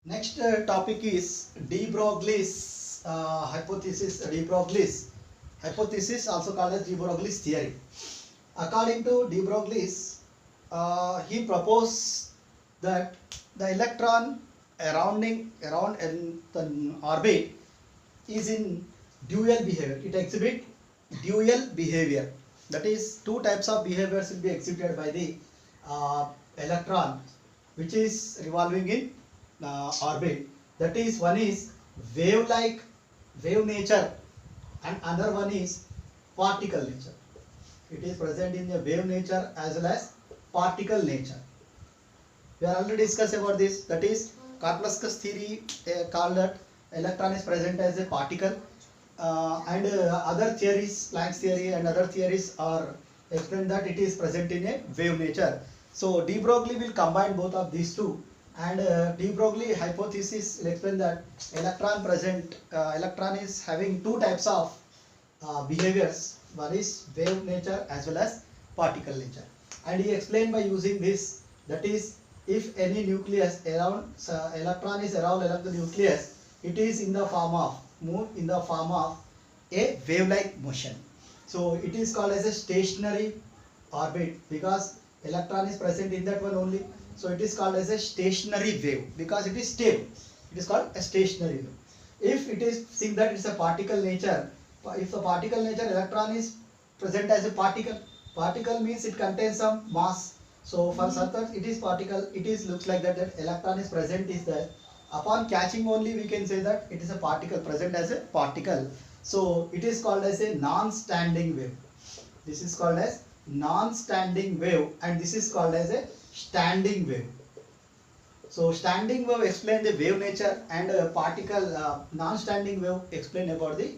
Next topic is de Broglie's hypothesis. De Broglie's hypothesis, also called as de Broglie's theory. According to de Broglie's, he proposed that the electron around in the orbit is in dual behavior. It exhibits dual behavior. That is, two types of behaviors will be exhibited by the electron, which is revolving in orbit. That is, one is wave-like, wave nature, and another one is particle nature. It is present in the wave nature as well as particle nature. We are already discussed about this. That is, Korpuscles theory called that electron is present as a particle, and other theories, Planck's theory and other theories are explained that it is present in a wave nature. So de Broglie will combine both of these two, and de Broglie hypothesis will explain that electron is having two types of behaviors. One is wave nature as well as particle nature, and he explained by using this, that is, if any nucleus around electron is around the nucleus, it is in the form of a wave-like motion. So it is called as a stationary orbit because electron is present in that one only. So it is called as a stationary wave because it is stable. It is called a stationary wave. If it is think that it's a particle nature, if the particle nature electron is present as a particle means it contains some mass. So for such it is particle, it is looks like that electron is present is there. Upon catching only we can say that it is a particle, present as a particle. So it is called as a non-standing wave. This is called as non-standing wave, and this is called as a standing wave. So standing wave explain the wave nature, and particle non-standing wave explain about the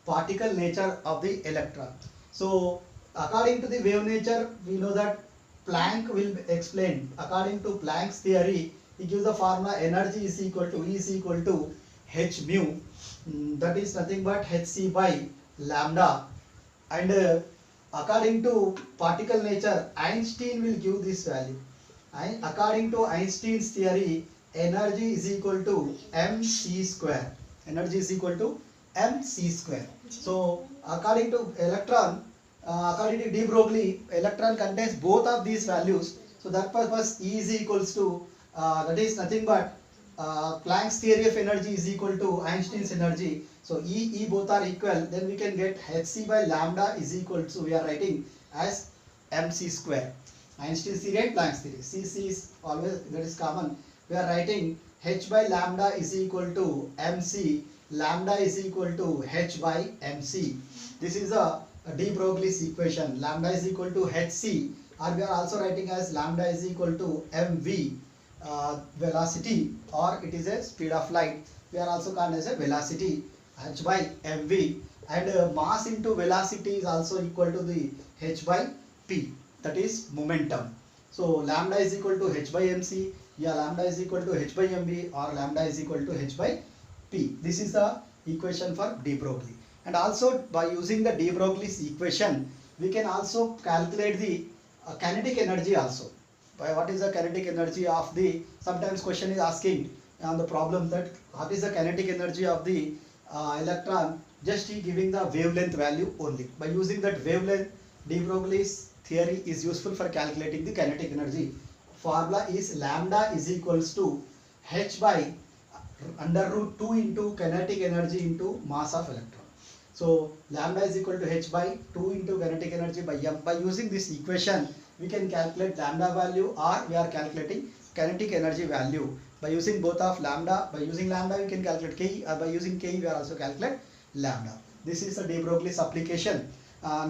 particle nature of the electron. So according to the wave nature, we know that Planck will explain. According to Planck's theory, he gives the formula energy is equal to h mu, that is nothing but hc by lambda. And according to particle nature, Einstein will give this value. And according to Einstein's theory, energy is equal to mc square. Energy is equal to mc square. So according to electron, according to de Broglie, electron contains both of these values. So that purpose E is equals to that is nothing but Planck's theory of energy is equal to Einstein's energy. So E both are equal. Then we can get hc by lambda is equal to, we are writing as mc square. Einstein's theory and Planck's theory. C is always, that is common. We are writing h by lambda is equal to mc. Lambda is equal to h by mc. This is a de Broglie's equation. Lambda is equal to hc, or we are also writing as lambda is equal to mv, velocity, or it is a speed of light. We are also called as a velocity, h by mv, and mass into velocity is also equal to the h by p, that is momentum. So lambda is equal to h by mc, yeah, lambda is equal to h by mv, or lambda is equal to h by p. This is the equation for de Broglie. And also by using the de Broglie's equation, we can also calculate the kinetic energy also. By what is the kinetic energy of the, sometimes question is asking on the problem that what is the kinetic energy of the electron, just he giving the wavelength value only. By using that wavelength, de Broglie's theory is useful for calculating the kinetic energy. Formula is lambda is equals to h by under root 2 into kinetic energy into mass of electron. So lambda is equal to h by 2 into kinetic energy by m. By using this equation, we can calculate lambda value, or we are calculating kinetic energy value. By using both of lambda, by using lambda we can calculate k, or by using k we are also calculate lambda. This is the de Broglie's application.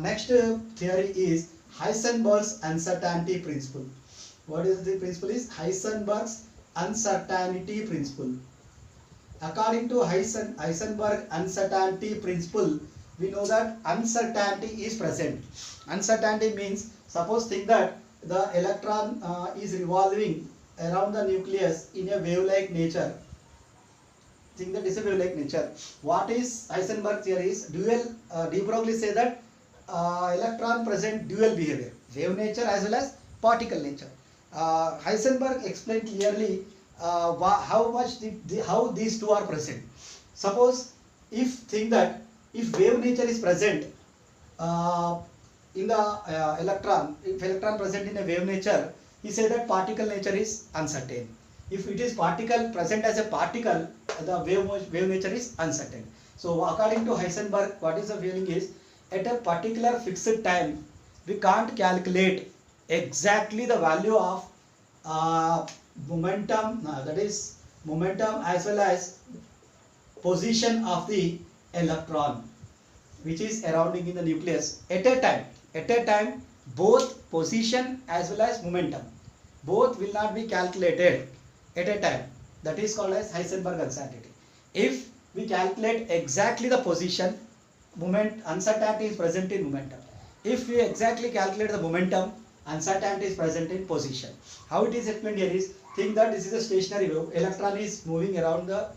Next theory is Heisenberg's uncertainty principle. What is the principle? Is Heisenberg's uncertainty principle. According to Heisenberg uncertainty principle, we know that uncertainty is present. Uncertainty means, suppose think that the electron is revolving around the nucleus in a wave-like nature. Think that is a wave-like nature. What is Heisenberg theory is dual. De Broglie say that electron present dual behavior, wave nature as well as particle nature. Heisenberg explained clearly how these two are present. Suppose if think that if wave nature is present in the electron, if electron present in a wave nature, he said that particle nature is uncertain. If it is particle present as a particle, the wave nature is uncertain. So according to Heisenberg, what is the feeling is, at a particular fixed time, we can't calculate exactly the value of momentum, that is momentum as well as position of the electron which is surrounding in the nucleus at a time. At a time, both position as well as momentum, both will not be calculated at a time. That is called as Heisenberg uncertainty. If we calculate exactly the position, uncertainty is present in momentum. If we exactly calculate the momentum, uncertainty is present in position. How it is explained here is, think that this is a stationary wave. Electron is moving around the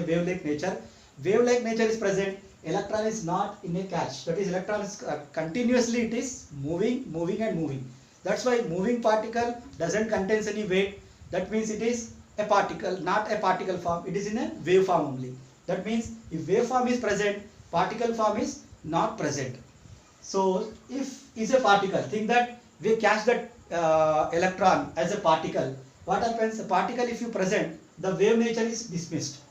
wave-like nature. Wave-like nature is present. Electron is not in a catch. That is, electron is continuously it is moving and moving. That's why moving particle doesn't contain any weight. That means it is a particle, not a particle form. It is in a wave form only. That means if wave form is present, particle form is not present. So if is a particle, think that we catch that electron as a particle. What happens? The particle, if you present, the wave nature is dismissed.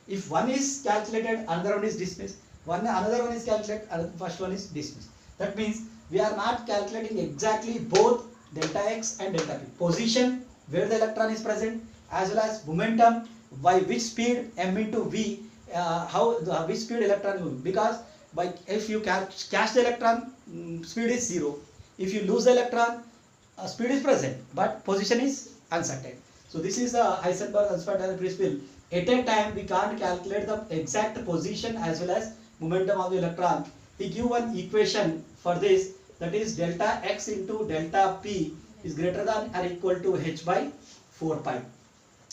If one is calculated, another one is dismissed. Another one is calculated, first one is dismissed. That means we are not calculating exactly both delta x and delta p. Position, where the electron is present, as well as momentum, by which speed m into v, which speed electron will, because if you catch the electron, speed is 0. If you lose the electron, speed is present, but position is uncertain. So this is the Heisenberg uncertainty principle. At a time, we can't calculate the exact position as well as momentum of the electron. He give one equation for this, that is delta x into delta p is greater than or equal to h by 4 pi.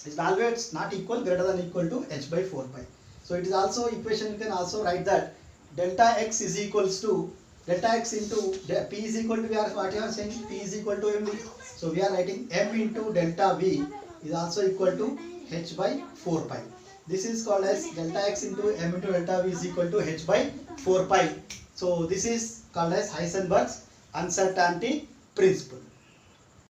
It's always not equal, greater than or equal to h by 4 pi. So it is also equation, you can also write that delta x is equals to delta x into p is equal to, what you are saying, p is equal to mv. So we are writing m into delta v is also equal to h by 4 pi. This is called as delta x into m into delta v is equal to h by 4 pi. So this is called as Heisenberg's uncertainty principle.